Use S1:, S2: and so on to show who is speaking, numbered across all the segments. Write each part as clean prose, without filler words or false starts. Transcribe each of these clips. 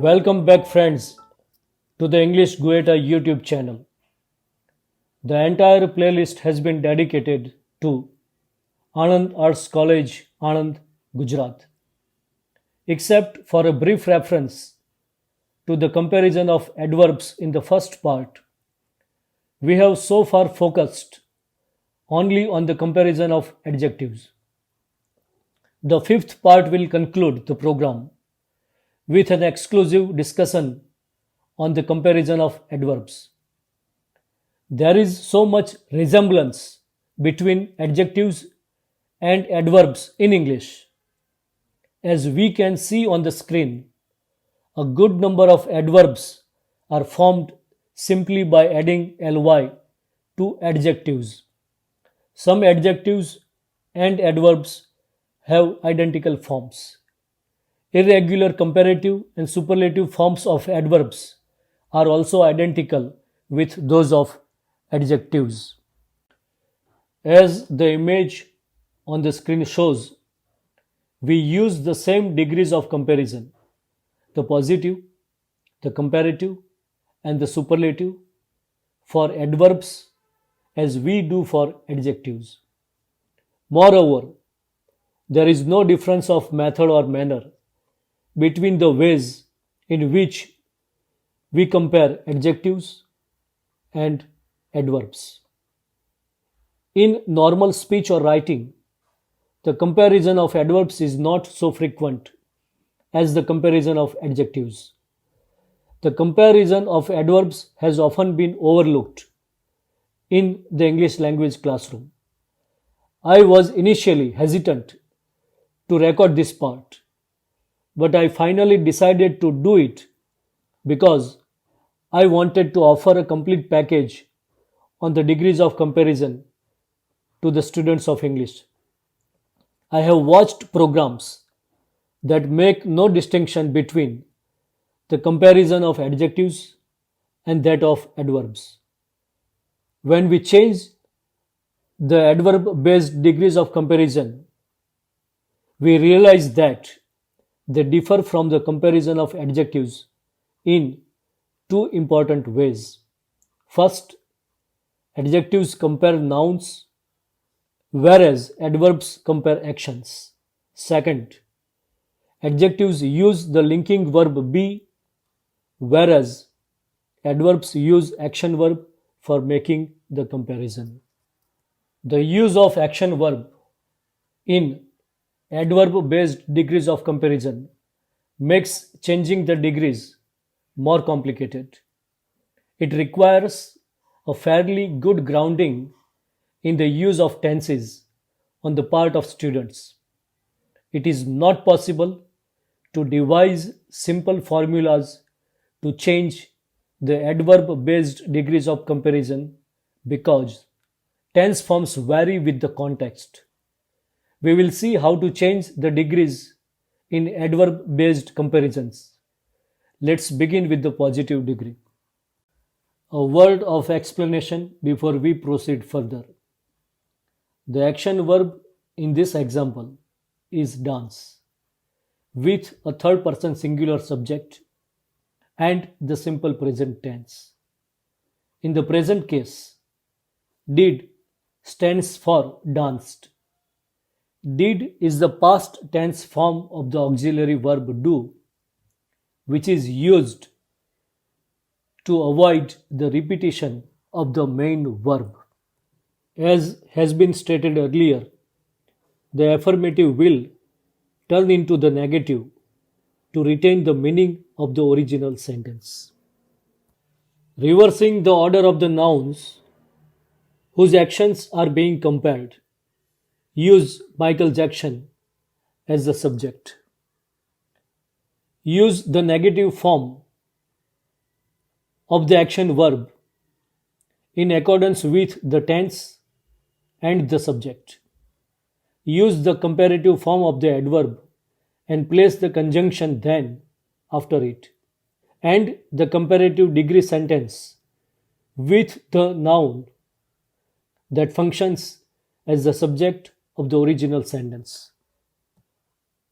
S1: Welcome back, friends, to the English Gueta YouTube channel. The entire playlist has been dedicated to Anand Arts College, Anand, Gujarat, except for a brief reference to the comparison of adverbs in the first part. We have so far focused only on the comparison of adjectives. The fifth part will conclude the program with an exclusive discussion on the comparison of adverbs. There is so much resemblance between adjectives and adverbs in English. As we can see on the screen, a good number of adverbs are formed simply by adding ly to adjectives. Some adjectives and adverbs have identical forms. Irregular comparative and superlative forms of adverbs are also identical with those of adjectives. As the image on the screen shows, we use the same degrees of comparison, the positive, the comparative, and the superlative for adverbs as we do for adjectives. Moreover, there is no difference of method or manner between the ways in which we compare adjectives and adverbs. In normal speech or writing, the comparison of adverbs is not so frequent as the comparison of adjectives. The comparison of adverbs has often been overlooked in the English language classroom. I was initially hesitant to record this part, but I finally decided to do it because I wanted to offer a complete package on the degrees of comparison to the students of English. I have watched programs that make no distinction between the comparison of adjectives and that of adverbs. When we change the adverb based degrees of comparison, we realize that they differ from the comparison of adjectives in two important ways. First, adjectives compare nouns, whereas adverbs compare actions. Second, adjectives use the linking verb be, whereas adverbs use action verb for making the comparison. The use of action verb in adverb based degrees of comparison makes changing the degrees more complicated. It requires a fairly good grounding in the use of tenses on the part of students. It is not possible to devise simple formulas to change the adverb based degrees of comparison because tense forms vary with the context. We will see how to change the degrees in adverb based comparisons. Let's begin with the positive degree. A word of explanation before we proceed further. The action verb in this example is dance with a third person singular subject and the simple present tense. In the present case, did stands for danced. Did is the past tense form of the auxiliary verb do, which is used to avoid the repetition of the main verb. As has been stated earlier, the affirmative will turn into the negative to retain the meaning of the original sentence. Reversing the order of the nouns whose actions are being compared, use Michael Jackson as the subject. Use the negative form of the action verb in accordance with the tense and the subject. Use the comparative form of the adverb and place the conjunction then after it, and the comparative degree sentence with the noun that functions as the subject of the original sentence.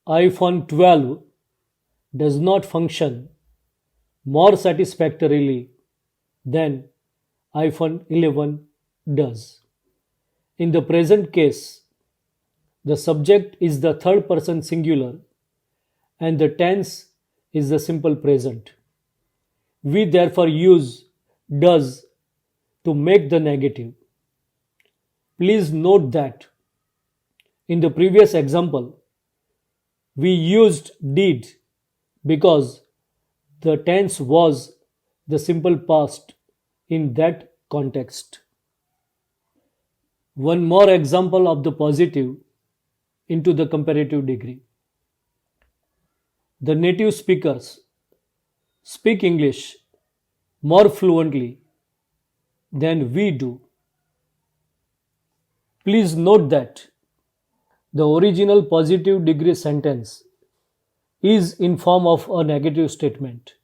S1: iPhone 12 does not function more satisfactorily than iPhone 11 does. In the present case, the subject is the third person singular and the tense is the simple present. We therefore use does to make the negative. Please note that in the previous example, we used did because the tense was the simple past in that context. One more example of the positive into the comparative degree. The native speakers speak English more fluently than we do. Please note that the original positive degree sentence is in form of a negative statement.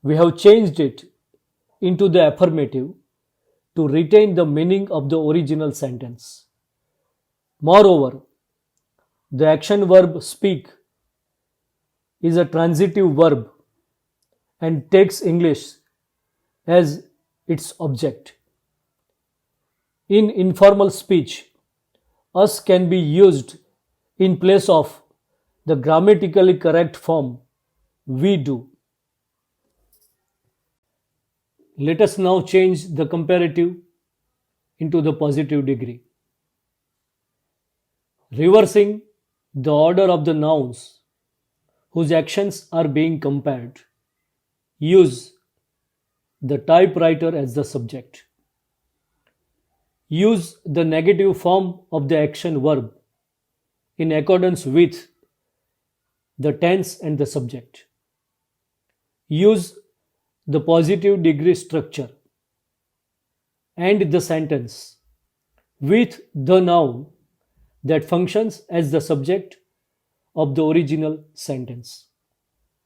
S1: We have changed it into the affirmative to retain the meaning of the original sentence. Moreover, the action verb speak is a transitive verb and takes English as its object. In informal speech, us can be used in place of the grammatically correct form we do. Let us now change the comparative into the positive degree. Reversing the order of the nouns whose actions are being compared, use the typewriter as the subject. Use the negative form of the action verb in accordance with the tense and the subject. Use the positive degree structure and the sentence with the noun that functions as the subject of the original sentence.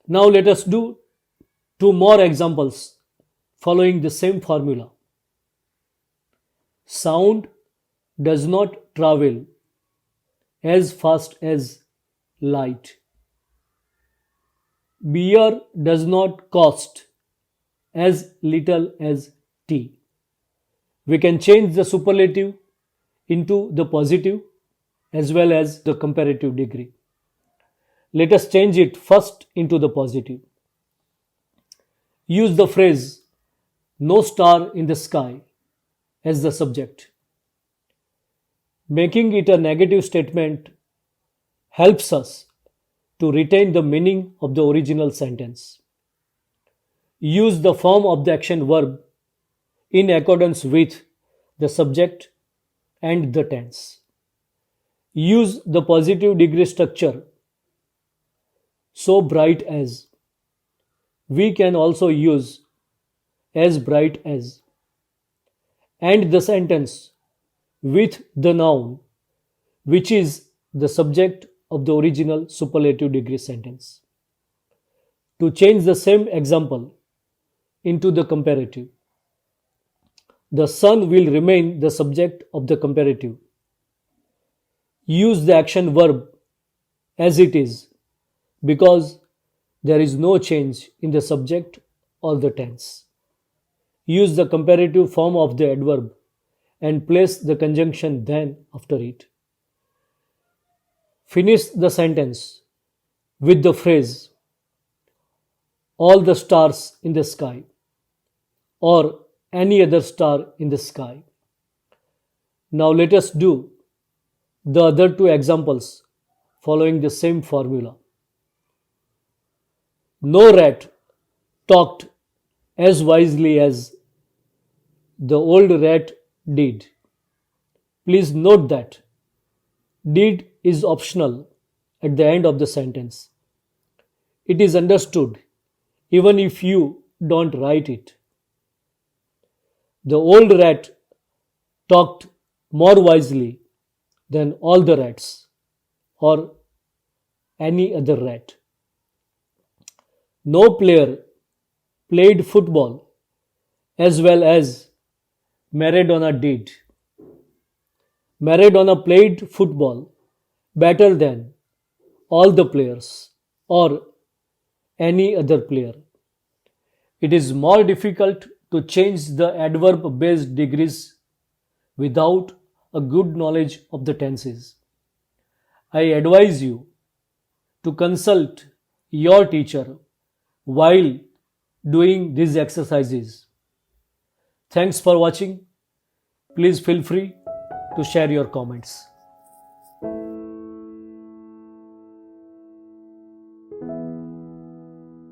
S1: Now let us do two more examples following the same formula. Sound does not travel as fast as light. Beer does not cost as little as tea. We can change the superlative into the positive as well as the comparative degree. Let us change it first into the positive. Use the phrase no star in the sky as the subject. Making it a negative statement helps us to retain the meaning of the original sentence. Use the form of the action verb in accordance with the subject and the tense. Use the positive degree structure so bright as. We can also use as bright as and the sentence with the noun which is the subject of the original superlative degree sentence. To change the same example into the comparative, the sun will remain the subject of the comparative. Use the action verb as it is because there is no change in the subject or the tense. Use the comparative form of the adverb and place the conjunction then after it. Finish the sentence with the phrase all the stars in the sky or any other star in the sky. Now let us do the other two examples following the same formula. No rat talked as wisely as the old rat did. Please note that did is optional at the end of the sentence. It is understood even if you don't write it. The old rat talked more wisely than all the rats or any other rat. No player played football as well as Maradona did. Maradona played football better than all the players or any other player. It is more difficult to change the adverb based degrees without a good knowledge of the tenses. I advise you to consult your teacher while doing these exercises. Thanks for watching. Please feel free to share your comments.